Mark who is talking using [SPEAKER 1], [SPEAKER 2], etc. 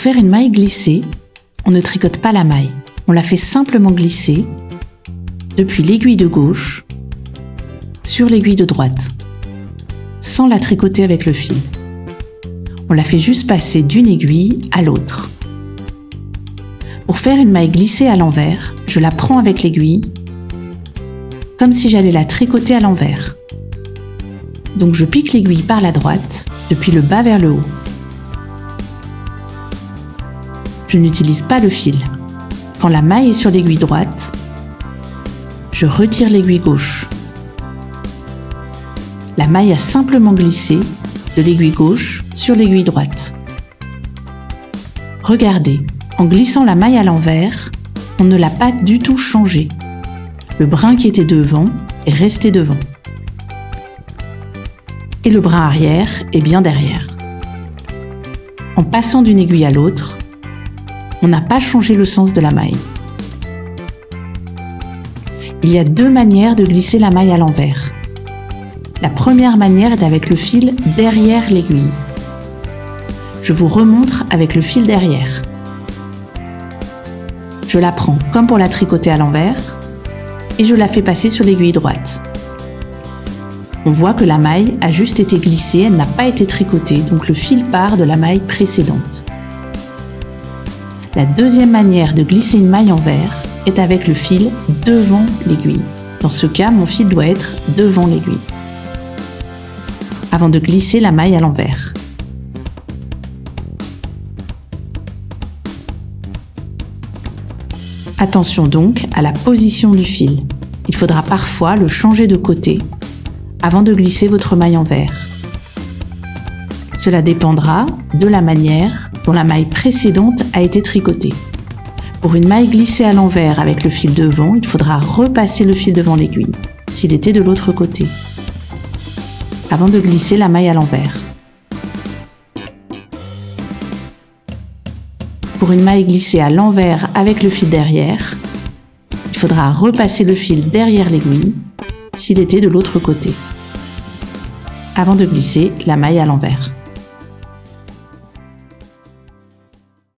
[SPEAKER 1] faire une maille glissée, on ne tricote pas la maille. On la fait simplement glisser depuis l'aiguille de gauche sur l'aiguille de droite, sans la tricoter avec le fil. On la fait juste passer d'une aiguille à l'autre. Pour faire une maille glissée à l'envers, je la prends avec l'aiguille, comme si j'allais la tricoter à l'envers. Donc je pique l'aiguille par la droite, depuis le bas vers le haut. Je n'utilise pas le fil. Quand la maille est sur l'aiguille droite, je retire l'aiguille gauche. La maille a simplement glissé de l'aiguille gauche sur l'aiguille droite. Regardez, en glissant la maille à l'envers, on ne l'a pas du tout changée. Le brin qui était devant est resté devant. Et le brin arrière est bien derrière. En passant d'une aiguille à l'autre, on n'a pas changé le sens de la maille. Il y a deux manières de glisser la maille à l'envers. La première manière est avec le fil derrière l'aiguille. Je vous remontre avec le fil derrière. Je la prends comme pour la tricoter à l'envers et je la fais passer sur l'aiguille droite. On voit que la maille a juste été glissée, elle n'a pas été tricotée, donc le fil part de la maille précédente. La deuxième manière de glisser une maille envers est avec le fil devant l'aiguille. Dans ce cas, mon fil doit être devant l'aiguille, avant de glisser la maille à l'envers. Attention donc à la position du fil. Il faudra parfois le changer de côté avant de glisser votre maille envers. Cela dépendra de la manière dont la maille précédente a été tricotée. Pour une maille glissée à l'envers avec le fil devant, il faudra repasser le fil devant l'aiguille, s'il était de l'autre côté, avant de glisser la maille à l'envers. Pour une maille glissée à l'envers avec le fil derrière, il faudra repasser le fil derrière l'aiguille, s'il était de l'autre côté, avant de glisser la maille à l'envers.